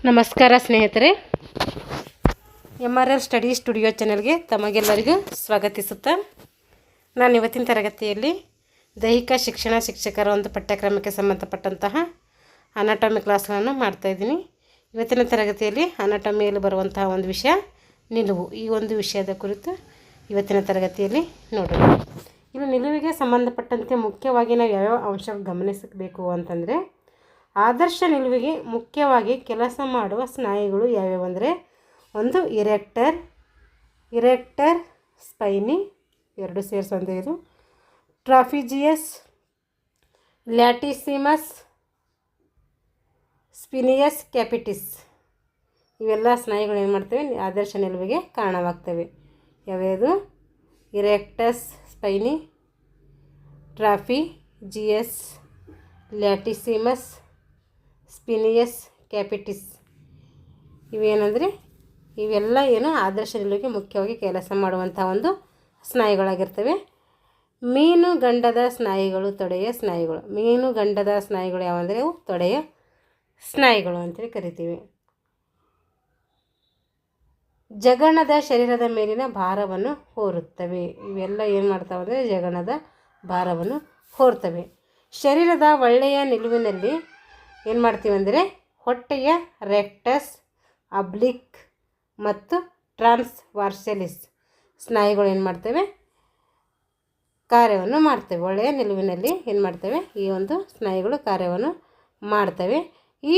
ನಮಸ್ಕಾರ ಸ್ನೇಹಿತರೆ, MRL study studio ಚಾನಲ್ಗೆ ತಮಗೆಲ್ಲರಿಗೂ ಸ್ವಾಗತಿಸುತ್ತಾ ನಾನು ಇವತ್ತಿನ ತರಗತಿಯಲ್ಲಿ ದೈಹಿಕ ಶಿಕ್ಷಣ ಶಿಕ್ಷಕರ ಒಂದು ಪಠ್ಯಕ್ರಮಕ್ಕೆ ಸಂಬಂಧಪಟ್ಟಂತಹ ಅನಾಟಮಿ ಕ್ಲಾಸ್ಗಳನ್ನು ಮಾಡ್ತಾಯಿದ್ದೀನಿ. ಇವತ್ತಿನ ತರಗತಿಯಲ್ಲಿ ಅನಾಟಮಿಯಲ್ಲಿ ಬರುವಂತಹ ಒಂದು ವಿಷಯ ನಿಲುವು. ಈ ಒಂದು ವಿಷಯದ ಕುರಿತು ಇವತ್ತಿನ ತರಗತಿಯಲ್ಲಿ ನೋಡೋಣ. ಇನ್ನು ನಿಲುವಿಗೆ ಸಂಬಂಧಪಟ್ಟಂತೆ ಮುಖ್ಯವಾಗಿ ನಾವು ಯಾವ್ಯಾವ ಅಂಶ ಗಮನಿಸಬೇಕು ಅಂತಂದರೆ, ಆದರ್ಶ ನಿಲುವಿಗೆ ಮುಖ್ಯವಾಗಿ ಕೆಲಸ ಮಾಡುವ ಸ್ನಾಯುಗಳು ಯಾವ್ಯಾವು ಅಂದರೆ, ಒಂದು ಇರೆಕ್ಟರ್ ಸ್ಪೈನಿ, ಎರಡು ಸೇರಿಸುವಂತೆ ಇದು, ಟ್ರಾಫಿಜಿಯಸ್, ಲ್ಯಾಟಿಸಿಮಸ್, ಸ್ಪಿನಿಯಸ್ ಕ್ಯಾಪಿಟಿಸ್. ಇವೆಲ್ಲ ಸ್ನಾಯುಗಳು ಏನು ಮಾಡ್ತವೆ, ಆದರ್ಶ ನಿಲುವಿಗೆ ಕಾರಣವಾಗ್ತವೆ. ಯಾವ್ಯಾವುದು? ಇರೆಕ್ಟಸ್ ಸ್ಪೈನಿ, ಟ್ರಾಫಿಜಿಯಸ್, ಲ್ಯಾಟಿಸಿಮಸ್, ಸ್ಪಿನಿಯಸ್ ಕ್ಯಾಪಿಟಿಸ್. ಇವೇನಂದರೆ ಇವೆಲ್ಲ ಏನು ಆದರ್ಶ ನಿಲುವಿಗೆ ಮುಖ್ಯವಾಗಿ ಕೆಲಸ ಮಾಡುವಂಥ ಒಂದು ಸ್ನಾಯುಗಳಾಗಿರ್ತವೆ. ಮೀನುಗಂಡದ ಸ್ನಾಯುಗಳು, ತೊಡೆಯ ಸ್ನಾಯುಗಳು. ಮೀನುಗಂಡದ ಸ್ನಾಯುಗಳು ಯಾವಂದರೆ ಅವು ತೊಡೆಯ ಸ್ನಾಯುಗಳು ಅಂತೇಳಿ ಕರಿತೀವಿ. ಜಗಣದ ಶರೀರದ ಮೇಲಿನ ಭಾರವನ್ನು ಹೊರುತ್ತವೆ. ಇವೆಲ್ಲ ಏನು ಮಾಡ್ತಾವೆ ಅಂದರೆ ಜಗಣದ ಭಾರವನ್ನು ಹೊರ್ತವೆ. ಶರೀರದ ಒಳ್ಳೆಯ ನಿಲುವಿನಲ್ಲಿ ಏನು ಮಾಡ್ತೀವಿ ಅಂದರೆ ಹೊಟ್ಟೆಯ ರೆಕ್ಟಸ್, ಅಬ್ಲಿಕ್ ಮತ್ತು ಟ್ರಾನ್ಸ್ವರ್ಸಲಿಸ್ ಸ್ನಾಯುಗಳು ಏನು ಮಾಡ್ತವೆ, ಕಾರ್ಯವನ್ನು ಮಾಡ್ತವೆ. ಒಳ್ಳೆಯ ನಿಲುವಿನಲ್ಲಿ ಏನು ಮಾಡ್ತವೆ, ಈ ಒಂದು ಸ್ನಾಯುಗಳು ಕಾರ್ಯವನ್ನು ಮಾಡ್ತವೆ. ಈ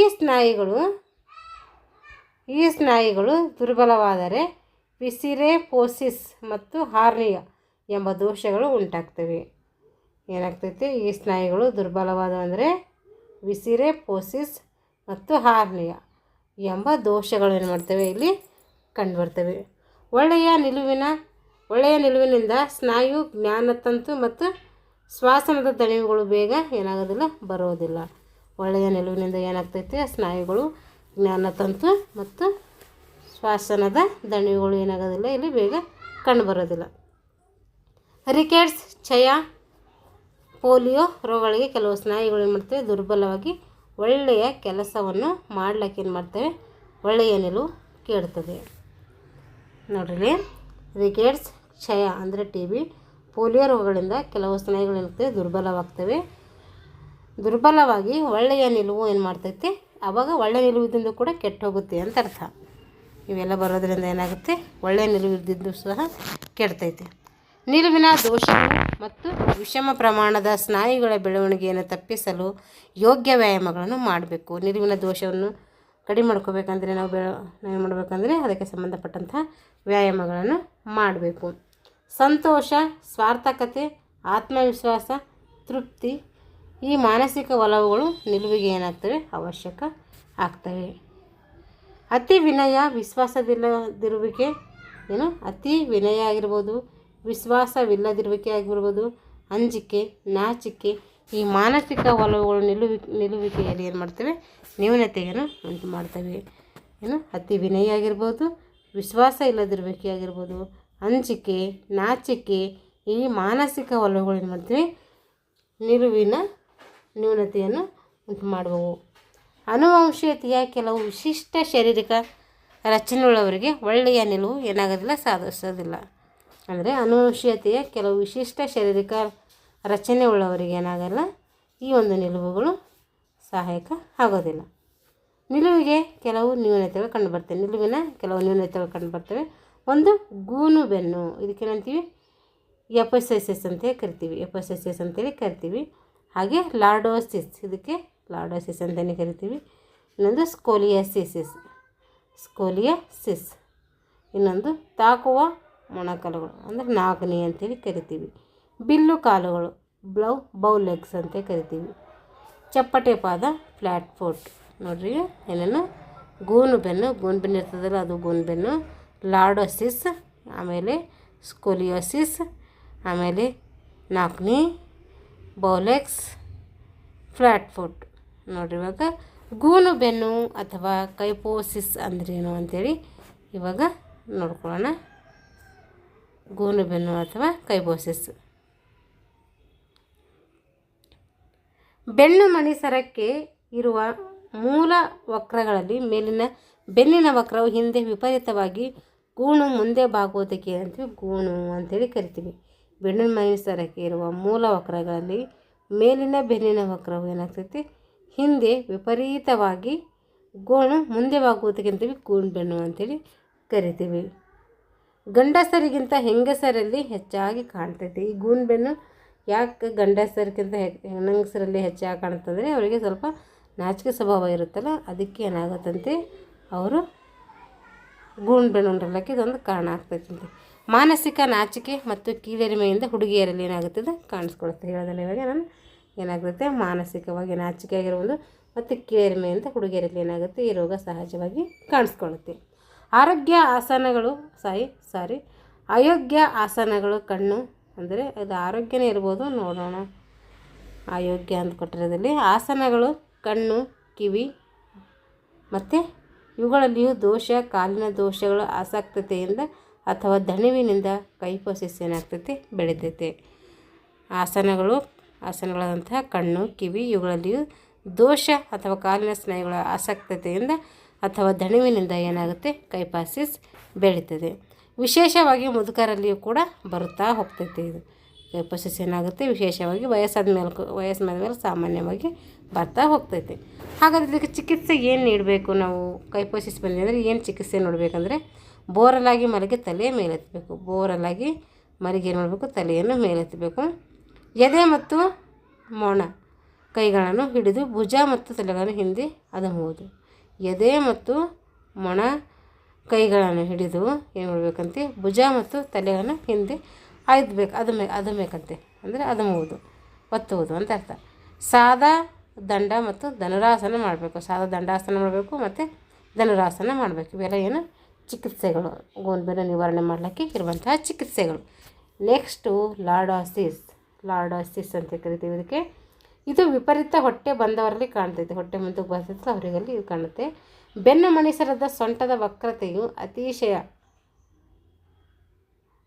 ಸ್ನಾಯುಗಳು ದುರ್ಬಲವಾದರೆ ವಿಸಿರೆಪೋಸಿಸ್ ಮತ್ತು ಹಾರ್ನಿಯ ಎಂಬ ದೋಷಗಳು ಉಂಟಾಗ್ತವೆ. ಏನಾಗ್ತೈತಿ, ಈ ಸ್ನಾಯುಗಳು ದುರ್ಬಲವಾದ ಅಂದರೆ ವಿಸಿರೆಪೋಸಿಸ್ ಮತ್ತು ಹಾರ್ನಿಯ ಎಂಬ ದೋಷಗಳು ಏನು ಮಾಡ್ತವೆ, ಇಲ್ಲಿ ಕಂಡುಬರ್ತವೆ. ಒಳ್ಳೆಯ ನಿಲುವಿನಿಂದ ಸ್ನಾಯು, ಜ್ಞಾನತಂತು ಮತ್ತು ಶ್ವಾಸನದ ದಣಿವುಗಳು ಬೇಗ ಏನಾಗೋದಿಲ್ಲ, ಬರೋದಿಲ್ಲ. ಒಳ್ಳೆಯ ನಿಲುವಿನಿಂದ ಏನಾಗ್ತೈತೆ, ಸ್ನಾಯುಗಳು, ಜ್ಞಾನತಂತು ಮತ್ತು ಶ್ವಾಸನದ ದಣಿವುಗಳು ಏನಾಗೋದಿಲ್ಲ, ಇಲ್ಲಿ ಬೇಗ ಕಂಡುಬರೋದಿಲ್ಲ. ರಿಕೆಟ್ಸ್, ಕ್ಷಯ, ಪೋಲಿಯೋ ರೋಗಗಳಿಗೆ ಕೆಲವು ಸ್ನಾಯುಗಳು ಏನು ಮಾಡ್ತವೆ, ದುರ್ಬಲವಾಗಿ ಒಳ್ಳೆಯ ಕೆಲಸವನ್ನು ಮಾಡ್ಲಿಕ್ಕೆ ಏನು ಮಾಡ್ತವೆ, ಒಳ್ಳೆಯ ನಿಲುವು ಕೇಳ್ತದೆ. ನೋಡ್ರಿ, ರಿಕೆಟ್ಸ್, ಕ್ಷಯ ಅಂದರೆ TB, ಪೋಲಿಯೋ ರೋಗಗಳಿಂದ ಕೆಲವು ಸ್ನಾಯುಗಳು ಏನಾಗ್ತವೆ, ದುರ್ಬಲವಾಗ್ತವೆ. ದುರ್ಬಲವಾಗಿ ಒಳ್ಳೆಯ ನಿಲುವು ಏನು ಮಾಡ್ತೈತೆ, ಆವಾಗ ಒಳ್ಳೆಯ ನಿಲುವಿದಿಂದ ಕೂಡ ಕೆಟ್ಟು ಹೋಗುತ್ತೆ ಅಂತ ಅರ್ಥ. ಇವೆಲ್ಲ ಬರೋದರಿಂದ ಏನಾಗುತ್ತೆ, ಒಳ್ಳೆಯ ನಿಲುವಿದ್ದು ಸಹ ಕೆಡ್ತೈತೆ. ನಿಲುವಿನ ದೋಷ ಮತ್ತು ವಿಷಮ ಪ್ರಮಾಣದ ಸ್ನಾಯುಗಳ ಬೆಳವಣಿಗೆಯನ್ನು ತಪ್ಪಿಸಲು ಯೋಗ್ಯ ವ್ಯಾಯಾಮಗಳನ್ನು ಮಾಡಬೇಕು. ನಿಲುವಿನ ದೋಷವನ್ನು ಕಡಿಮೆ ಮಾಡ್ಕೋಬೇಕಂದ್ರೆ ನಾವು ಏನು ಮಾಡಬೇಕಂದ್ರೆ ಅದಕ್ಕೆ ಸಂಬಂಧಪಟ್ಟಂಥ ವ್ಯಾಯಾಮಗಳನ್ನು ಮಾಡಬೇಕು. ಸಂತೋಷ, ಸಾರ್ಥಕತೆ, ಆತ್ಮವಿಶ್ವಾಸ, ತೃಪ್ತಿ ಈ ಮಾನಸಿಕ ಒಲವುಗಳು ನಿಲುವಿಗೆ ಏನಾಗ್ತವೆ, ಅವಶ್ಯಕ ಆಗ್ತವೆ. ಅತಿ ವಿನಯ, ವಿಶ್ವಾಸವಿಲ್ಲದಿರುವಿಕೆ ಅತಿ ವಿನಯ ಆಗಿರ್ಬೋದು, ವಿಶ್ವಾಸವಿಲ್ಲದಿರುವಿಕೆ ಆಗಿರ್ಬೋದು, ಅಂಜಿಕೆ, ನಾಚಿಕೆ ಈ ಮಾನಸಿಕ ಒಲವುಗಳು ನಿಲುವಿಕೆಯಲ್ಲಿ ಏನು ಮಾಡ್ತವೆ, ನ್ಯೂನತೆಯನ್ನು ಉಂಟು ಮಾಡ್ತವೆ. ಅತಿ ವಿನಯ ಆಗಿರ್ಬೋದು, ವಿಶ್ವಾಸ ಇಲ್ಲದಿರುವಿಕೆ ಆಗಿರ್ಬೋದು, ಅಂಜಿಕೆ, ನಾಚಿಕೆ ಈ ಮಾನಸಿಕ ಒಲವುಗಳು ಏನು ಮಾಡ್ತವೆ, ನಿಲುವಿನ ನ್ಯೂನತೆಯನ್ನು ಉಂಟು ಮಾಡುವವು. ಅನುವಂಶೀಯತೆಯ ಕೆಲವು ವಿಶಿಷ್ಟ ಶಾರೀರಿಕ ರಚನೆಯುಳ್ಳವರಿಗೆ ಒಳ್ಳೆಯ ನಿಲುವು ಏನಾಗೋದಿಲ್ಲ, ಸಾಧಿಸೋದಿಲ್ಲ. ಅಂದರೆ ಅನುವಂಶೀಯತೆಯ ಕೆಲವು ವಿಶಿಷ್ಟ ಶಾರೀರಿಕ ರಚನೆ ಉಳ್ಳವರಿಗೆ ಏನಾಗಲ್ಲ, ಈ ಒಂದು ನಿಲುವುಗಳು ಸಹಾಯಕ ಆಗೋದಿಲ್ಲ. ನಿಲುವಿಗೆ ಕೆಲವು ನ್ಯೂನತೆಗಳು ಕಂಡುಬರ್ತವೆ. ನಿಲುವಿನ ಕೆಲವು ನ್ಯೂನತೆಗಳು ಕಂಡುಬರ್ತವೆ. ಒಂದು ಗೂನು ಬೆನ್ನು, ಇದಕ್ಕೇನಂತೀವಿ, ಎಪೋಸೈಸಿಸ್ ಅಂತೇಳಿ ಕರಿತೀವಿ. ಹಾಗೆ ಲಾರ್ಡೋಸಿಸ್, ಇದಕ್ಕೆ ಲಾರ್ಡೋಸಿಸ್ ಅಂತಲೇ ಕರಿತೀವಿ. ಇನ್ನೊಂದು ಸ್ಕೋಲಿಯಸಿಸ್, ಇನ್ನೊಂದು ತಾಕುವ ಮೊಣಕಾಲುಗಳು ಅಂದರೆ ನಾಗನಿ ಅಂತೇಳಿ ಕರಿತೀವಿ. ಬಿಲ್ಲು ಕಾಲುಗಳು, ಬೌ ಲೆಗ್ಸ್ ಅಂತ ಕರಿತೀವಿ. ಚಪ್ಪಟೆ ಪಾದ, ಫ್ಲ್ಯಾಟ್ ಫುಟ್. ನೋಡ್ರಿ, ಏನೇನು ಗೂನು ಬೆನ್ನು ಇರ್ತದಲ್ಲ, ಅದು ಗೂನು ಬೆನ್ನು. ಲಾರ್ಡೋಸಿಸ್, ಆಮೇಲೆ ಸ್ಕೋಲಿಯೋಸಿಸ್, ಆಮೇಲೆ ನಾಕ್ನಿ, ಬೌಲೆಕ್ಸ್, ಫ್ಲ್ಯಾಟ್ ಫುಟ್. ನೋಡ್ರಿ, ಇವಾಗ ಗೂನು ಬೆನ್ನು ಅಥವಾ ಕೈಪೋಸಿಸ್ ಅಂದ್ರೇನು ಅಂತೇಳಿ ಇವಾಗ ನೋಡ್ಕೊಳ್ಳೋಣ. ಗೂನು ಬೆನ್ನು ಅಥವಾ ಕೈಪೋಸಿಸ್. ಬೆನ್ನು ಮಣಿಸರಕ್ಕೆ ಇರುವ ಮೂಲ ವಕ್ರಗಳಲ್ಲಿ ಮೇಲಿನ ಬೆನ್ನಿನ ವಕ್ರವು ಹಿಂದೆ ವಿಪರೀತವಾಗಿ ಗೂಣು ಮುಂದೆ ಬಾಗುವುದಕ್ಕೆ ಅಂತೀವಿ ಗೂಣು ಅಂತೇಳಿ ಕರಿತೀವಿ. ಬೆನ್ನು ಮೈಸರಕ್ಕೆ ಇರುವ ಮೂಲ ವಕ್ರಗಳಲ್ಲಿ ಮೇಲಿನ ಬೆನ್ನಿನ ವಕ್ರವು ಏನಾಗ್ತೈತಿ ಹಿಂದೆ ವಿಪರೀತವಾಗಿ ಗೋಣು ಮುಂದೆ ಬಾಗುವುದಕ್ಕೆ ಅಂತೀವಿ ಗೂಣು ಬೆನ್ನು ಅಂತೇಳಿ ಕರಿತೀವಿ. ಗಂಡಸರಿಗಿಂತ ಹೆಂಗಸರಲ್ಲಿ ಹೆಚ್ಚಾಗಿ ಕಾಣ್ತೈತಿ. ಈ ಗೂಣು ಬೆನ್ನು ಯಾಕೆ ಗಂಡಸರಿಗಿಂತ ಹೆಂಗಸರಲ್ಲಿ ಹೆಚ್ಚಾಗಿ ಕಾಣ್ತಂದರೆ ಅವರಿಗೆ ಸ್ವಲ್ಪ ನಾಚಿಕೆ ಸ್ವಭಾವ ಇರುತ್ತಲ್ಲ, ಅದಕ್ಕೆ ಏನಾಗುತ್ತಂತೆ ಅವರು ಗೂಣು ಬೆನ್ನು ಉಂಟರಲಿಕ್ಕೆ ಇದೊಂದು ಕಾರಣ ಆಗ್ತೈತಂತೆ. ಮಾನಸಿಕ ನಾಚಿಕೆ ಮತ್ತು ಕೀಳರಿಮೆಯಿಂದ ಹುಡುಗಿಯರಲ್ಲಿ ಏನಾಗುತ್ತದೆ ಕಾಣಿಸ್ಕೊಳುತ್ತೆ. ಹೇಳೋದಲ್ಲ ಇವಾಗ ನಾನು ಏನಾಗುತ್ತೆ ಮಾನಸಿಕವಾಗಿ ನಾಚಿಕೆ ಆಗಿರುವುದು ಮತ್ತು ಕೀಳರಿಮೆಯಿಂದ ಹುಡುಗಿಯರಲ್ಲಿ ಏನಾಗುತ್ತೆ ಈ ರೋಗ ಸಹಜವಾಗಿ ಕಾಣಿಸ್ಕೊಳ್ಳುತ್ತೆ. ಅಯೋಗ್ಯ ಆಸನಗಳು ಕಣ್ಣು ಅಂದರೆ ಅದು ಆರೋಗ್ಯನೇ ಇರ್ಬೋದು, ನೋಡೋಣ. ಅಯೋಗ್ಯ ಅಂತ ಕೊಟ್ಟಿರೋದಲ್ಲಿ ಆಸನಗಳು ಕಣ್ಣು ಕಿವಿ ಮತ್ತು ಇವುಗಳಲ್ಲಿಯೂ ದೋಷ, ಕಾಲಿನ ದೋಷಗಳು ಆಸಕ್ತತೆಯಿಂದ ಅಥವಾ ದಣಿವಿನಿಂದ ಕೈಪೋಸಿಸ್ ಏನಾಗ್ತೈತಿ ಬೆಳಿತೈತೆ. ಆಸನಗಳಾದಂತಹ ಕಣ್ಣು ಕಿವಿ ಇವುಗಳಲ್ಲಿಯೂ ದೋಷ ಅಥವಾ ಕಾಲಿನ ಸ್ನಾಯುಗಳ ಆಸಕ್ತತೆಯಿಂದ ಅಥವಾ ದಣಿವಿನಿಂದ ಏನಾಗುತ್ತೆ ಕೈಪಾಸಿಸ್ ಬೆಳೀತದೆ. ವಿಶೇಷವಾಗಿ ಮುದುಕರಲ್ಲಿಯೂ ಕೂಡ ಬರುತ್ತಾ ಹೋಗ್ತೈತೆ. ಇದು ಕೈಪಾಸಿಸ್ ಏನಾಗುತ್ತೆ ವಿಶೇಷವಾಗಿ ವಯಸ್ಸಾದ ಮೇಲೆ ಸಾಮಾನ್ಯವಾಗಿ ಬರ್ತಾ ಹೋಗ್ತೈತೆ. ಹಾಗಾದರೆ ಇದಕ್ಕೆ ಚಿಕಿತ್ಸೆ ಏನು ನೀಡಬೇಕು? ನಾವು ಕೈಪಾಸಿಸ್ ಬಂದಿದೆ ಅಂದರೆ ಏನು ಚಿಕಿತ್ಸೆ ನೋಡಬೇಕಂದ್ರೆ ಬೋರಲಾಗಿ ಮಲಗಿ ತಲೆ ಮೇಲೆತ್ತಬೇಕು. ಬೋರಲಾಗಿ ಮಲಗಿ ಏನು ಮಾಡಬೇಕು ತಲೆಯನ್ನು ಮೇಲೆತ್ತಬೇಕು. ಎದೆ ಮತ್ತು ಮೊಣ ಕೈಗಳನ್ನು ಹಿಡಿದು ಭುಜ ಮತ್ತು ತಲೆಗಳನ್ನು ಹಿಂದೆ ಅದುಮುವುದು. ಎದೆ ಮತ್ತು ಮೊಣ ಕೈಗಳನ್ನು ಹಿಡಿದು ಏನು ಮಾಡಬೇಕಂತೆ ಭುಜ ಮತ್ತು ತಲೆಗಳನ್ನು ಹಿಂದೆ ಅದುಬೇಕಂತೆ. ಅಂದರೆ ಅದುಮುವುದು, ಒತ್ತುವುದು ಅಂತ ಅರ್ಥ. ಸಾದಾ ದಂಡ ಮತ್ತು ಧನುರಾಸನ ಮಾಡಬೇಕು. ಸಾದಾ ದಂಡಾಸನ ಮಾಡಬೇಕು ಮತ್ತು ಧನುರಾಸನ ಮಾಡಬೇಕು. ಇವೆಲ್ಲ ಏನು ಚಿಕಿತ್ಸೆಗಳು, ಗೂನು ಬೆನ್ನು ನಿವಾರಣೆ ಮಾಡಲಿಕ್ಕೆ ಇರುವಂತಹ ಚಿಕಿತ್ಸೆಗಳು. ನೆಕ್ಸ್ಟು ಲಾರ್ಡಾಸಿಸ್ ಅಂತ ಕರಿತೀವಿ ಇದಕ್ಕೆ. ಇದು ವಿಪರೀತ ಹೊಟ್ಟೆ ಬಂದವರಲ್ಲಿ ಕಾಣ್ತೈತೆ. ಹೊಟ್ಟೆ ಮುಂದಕ್ಕೆ ಬರ್ತೈತೆ ಅವರಿಗಲ್ಲಿ ಇದು ಕಾಣುತ್ತೆ. ಬೆನ್ನು ಮಣಿಸರದ ಸೊಂಟದ ವಕ್ರತೆಯು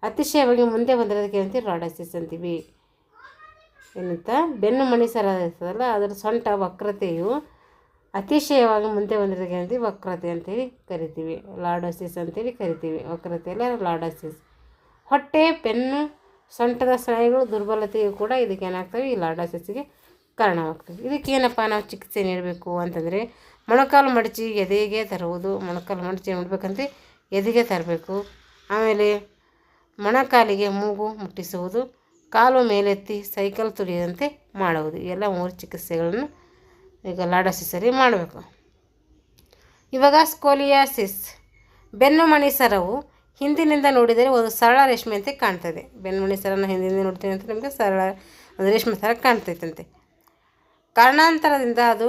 ಅತಿಶಯವಾಗಿ ಮುಂದೆ ಬಂದಿರೋದಕ್ಕೆ ಅಂತೀವಿ ಲಾರ್ಡಾಸಿಸ್ ಅಂತೀವಿ. ಏನಂತ ಬೆನ್ನು ಮಣಿಸರ ಇರ್ತದಲ್ಲ ಅದರ ಸೊಂಟ ವಕ್ರತೆಯು ಅತಿಶಯವಾಗಿ ಮುಂದೆ ಬಂದಿರೋದಕ್ಕೆ ಅಂತೀವಿ ವಕ್ರತೆ ಅಂತೇಳಿ ಕರಿತೀವಿ. ಲಾರ್ಡಾಸಿಸ್ ಅಂತೇಳಿ ಕರಿತೀವಿ. ವಕ್ರತೆಯಲ್ಲ ಲಾರ್ಡಾಸಿಸ್. ಹೊಟ್ಟೆ ಬೆನ್ನು ಸೊಂಟದ ಸ್ನಾಯುಗಳು ದುರ್ಬಲತೆಯು ಕೂಡ ಇದಕ್ಕೆ ಏನಾಗ್ತವೆ ಈ ಲಾರ್ಡಾಸಿಸ್ಗೆ ಕಾರಣವಾಗ್ತದೆ. ಇದಕ್ಕೇನಪ್ಪ ನಾವು ಚಿಕಿತ್ಸೆ ನೀಡಬೇಕು ಅಂತಂದರೆ ಮೊಣಕಾಲು ಮಡಚಿ ಎದೆಗೆ ತರುವುದು. ಮೊಣಕಾಲು ಮಡಚಿ ಏನು ಮಾಡಬೇಕಂದ್ರೆ ಎದೆಗೆ ತರಬೇಕು. ಆಮೇಲೆ ಮೊಣಕಾಲಿಗೆ ಮೂಗು ಮುಟ್ಟಿಸುವುದು, ಕಾಲು ಮೇಲೆತ್ತಿ ಸೈಕಲ್ ತುಳಿಯದಂತೆ ಮಾಡುವುದು. ಇವೆಲ್ಲ 3 ಚಿಕಿತ್ಸೆಗಳನ್ನು ಈಗ ಲಾರ್ಡಾಸಿಸಲ್ಲಿ ಮಾಡಬೇಕು. ಇವಾಗ ಸ್ಕೋಲಿಯಾಸಿಸ್. ಬೆನ್ನು ಮಣಿಸರವು ಹಿಂದಿನಿಂದ ನೋಡಿದರೆ ಒಂದು ಸರಳ ರೇಷ್ಮೆಯಂತೆ ಕಾಣ್ತದೆ. ಬೆನ್ನು ಮಣಿಸರನ್ನು ಹಿಂದಿನಿಂದ ನೋಡ್ತೀವಿ ಅಂತ ನಮಗೆ ಸರಳ ಒಂದು ರೇಷ್ಮೆ ಥರ ಕಾಣ್ತೈತಂತೆ. ಕಾರಣಾಂತರದಿಂದ ಅದು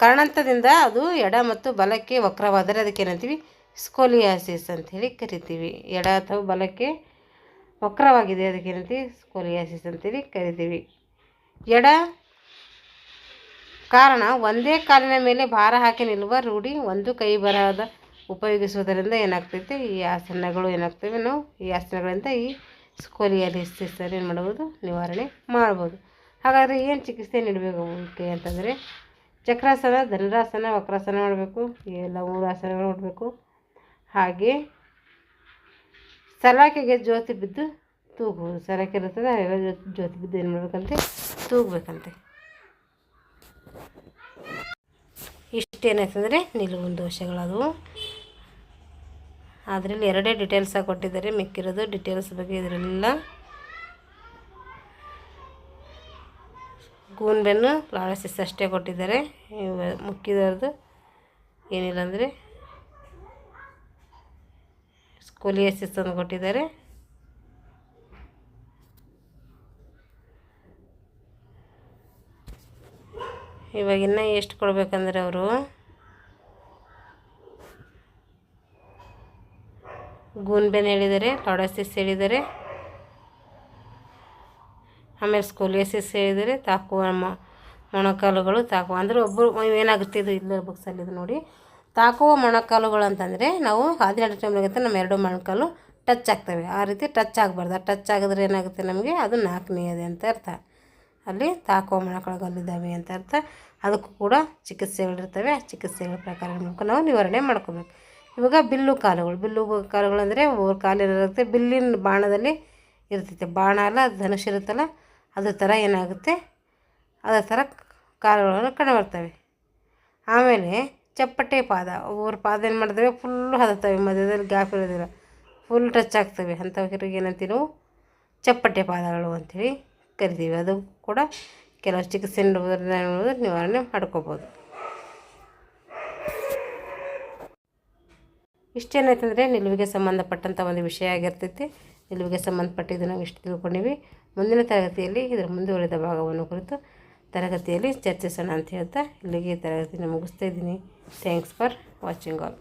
ಕಾರಣಾಂತರದಿಂದ ಅದು ಎಡ ಮತ್ತು ಬಲಕ್ಕೆ ವಕ್ರವಾದರೆ ಅದಕ್ಕೆ ಏನಂತೀವಿ ಸ್ಕೋಲಿಯಾಸಿಸ್ ಅಂಥೇಳಿ ಕರಿತೀವಿ. ಎಡ ಅಥವಾ ಬಲಕ್ಕೆ ವಕ್ರವಾಗಿದೆ ಅದಕ್ಕೆ ಏನಂತೀವಿ ಸ್ಕೋಲಿಯಾಸಿಸ್ ಅಂತೇಳಿ ಕರಿತೀವಿ. ಕಾರಣ ಒಂದೇ ಕಾಲಿನ ಮೇಲೆ ಭಾರ ಹಾಕಿ ನಿಲ್ಲುವ ರೂಢಿ, ಒಂದು ಕೈ ಬರಹದ ಉಪಯೋಗಿಸುವುದರಿಂದ ಏನಾಗ್ತೈತೆ ಈ ಆಸನಗಳು ಏನಾಗ್ತವೆ ನಾವು ಈ ಆಸನಗಳಿಂದ ಈ ಸ್ಕೋಲಿಯಾಸಿಸ್ ಏನು ಮಾಡ್ಬೋದು ನಿವಾರಣೆ ಮಾಡ್ಬೋದು. ಹಾಗಾದರೆ ಏನು ಚಿಕಿತ್ಸೆ ನೀಡಬೇಕು ಅಂತಂದರೆ ಚಕ್ರಾಸನ, ಧನುರಾಸನ, ವಕ್ರಾಸನ ಮಾಡಬೇಕು. ಎಲ್ಲ 3 ಆಸನಗಳು ಮಾಡಬೇಕು. ಹಾಗೆ ಸಲಾಕೆಗೆ ಜ್ಯೋತಿ ಬಿದ್ದು ತೂಗುವುದು. ಸಲಾಕೆ ಇರ್ತದೆ ಜ್ಯೋತಿ ಬಿದ್ದು ಏನು ಮಾಡಬೇಕಂತೆ ತೂಗಬೇಕಂತೆ. ಇಷ್ಟೇನಾಯ್ತಂದರೆ ನಿಲುವಿನ ದೋಷಗಳದು. ಅದರಲ್ಲಿ 2 ಡೀಟೇಲ್ಸಾಗಿ ಕೊಟ್ಟಿದ್ದಾರೆ, ಮಿಕ್ಕಿರೋದು ಡೀಟೇಲ್ಸ್ ಬಗ್ಗೆ ಇದರೆಲ್ಲ ಗೂನು ಬೆನ್ನು ಲಾರ್ಡಾಸಿಸ್ ಅಷ್ಟೇ ಕೊಟ್ಟಿದ್ದಾರೆ. ಮುಖ್ಯದವ್ರದ್ದು ಏನಿಲ್ಲ ಅಂದರೆ ಸ್ಕೋಲಿಯಾಸಿಸ್ ಅಂತ ಕೊಟ್ಟಿದ್ದಾರೆ. ಇವಾಗ ಇನ್ನೂ ಎಷ್ಟು ಕೊಡಬೇಕಂದ್ರೆ ಅವರು ಗೂನು ಬೆನ್ನು ಹೇಳಿದ್ದಾರೆ, ಲಾರ್ಡಾಸಿಸ್ ಹೇಳಿದ್ದಾರೆ, ಆಮೇಲೆ ಸ್ಕೋಲಿಯಾಸಿಸ್ ಹೇಳಿದರೆ ತಾಕುವ ಮೊಣಕಾಲುಗಳು ಅಂದರೆ ಒಬ್ಬರು ಏನಾಗುತ್ತೆ ಇದು ಇಲ್ಲ ಬುಕ್ಸಲ್ಲಿ ಇದು ನೋಡಿ. ತಾಕುವ ಮೊಣಕಾಲುಗಳು ಅಂತಂದರೆ ನಾವು 14 ಟೈಮ್ನಾಗಿಂತ ನಮ್ಮ 2 ಮೊಣಕಾಲು ಟಚ್ ಆಗ್ತವೆ. ಆ ರೀತಿ ಟಚ್ ಆಗಬಾರ್ದು. ಟಚ್ ಆಗಿದ್ರೆ ಏನಾಗುತ್ತೆ ನಮಗೆ ಅದು ನಾಲ್ಕನೆಯದೇ ಅಂತ ಅರ್ಥ. ಅಲ್ಲಿ ತಾಕೋಮಣಕೊಳಗಲ್ಲಿದ್ದಾವೆ ಅಂತ ಅರ್ಥ. ಅದಕ್ಕೂ ಕೂಡ ಚಿಕಿತ್ಸೆಗಳಿರ್ತವೆ. ಆ ಚಿಕಿತ್ಸೆಗಳ ಪ್ರಕಾರ ನಾವು ನಿವಾರಣೆ ಮಾಡ್ಕೋಬೇಕು. ಇವಾಗ ಬಿಲ್ಲು ಕಾಲುಗಳು ಅಂದರೆ ಕಾಲಿರುತ್ತೆ, ಬಿಲ್ಲಿನ ಬಾಣದಲ್ಲಿ ಇರ್ತೈತೆ. ಬಾಣ ಅಲ್ಲ, ಧನುಷ್ ಇರುತ್ತಲ್ಲ, ಅದ್ರ ಥರ ಏನಾಗುತ್ತೆ, ಅದೇ ಥರ ಕಾಲುಗಳನ್ನು ಕಂಡುಬರ್ತವೆ. ಆಮೇಲೆ ಚಪ್ಪಟೆ ಪಾದ, ಒಬ್ಬೊಬ್ಬರು ಪಾದ ಏನು ಮಾಡ್ತವೆ, ಫುಲ್ಲು ಹತ್ತವೆ, ಮಧ್ಯದಲ್ಲಿ ಗ್ಯಾಪ್ ಇರೋದಿಲ್ಲ, ಫುಲ್ ಟಚ್ ಆಗ್ತವೆ. ಅಂಥವ್ರಿಗೆ ಏನಂತೀವಿ ನಾವು ಚಪ್ಪಟೆ ಪಾದಗಳು ಅಂಥೇಳಿ ಕರಿತೀವಿ. ಅದು ಕೂಡ ಕೆಲವು ಚಿಕಿತ್ಸೆ ನಿವಾರಣೆ ಮಾಡ್ಕೋಬೋದು. ಇಷ್ಟೇನಾಯ್ತಂದರೆ ನಿಲುವಿಗೆ ಸಂಬಂಧಪಟ್ಟಂಥ ಒಂದು ವಿಷಯ ಆಗಿರ್ತೈತಿ. ನಿಲುವಿಗೆ ಸಂಬಂಧಪಟ್ಟಿದ್ದು ನಾವು ಇಷ್ಟು ತಿಳ್ಕೊಂಡಿವಿ. ಮುಂದಿನ ತರಗತಿಯಲ್ಲಿ ಇದರ ಮುಂದುವರಿದ ಭಾಗವನ್ನು ಕುರಿತು ತರಗತಿಯಲ್ಲಿ ಚರ್ಚಿಸೋಣ ಅಂತ ಹೇಳ್ತಾ ಇಲ್ಲಿಗೆ ಈ ತರಗತಿನ ಮುಗಿಸ್ತಾ ಇದ್ದೀನಿ. Thanks for watching all.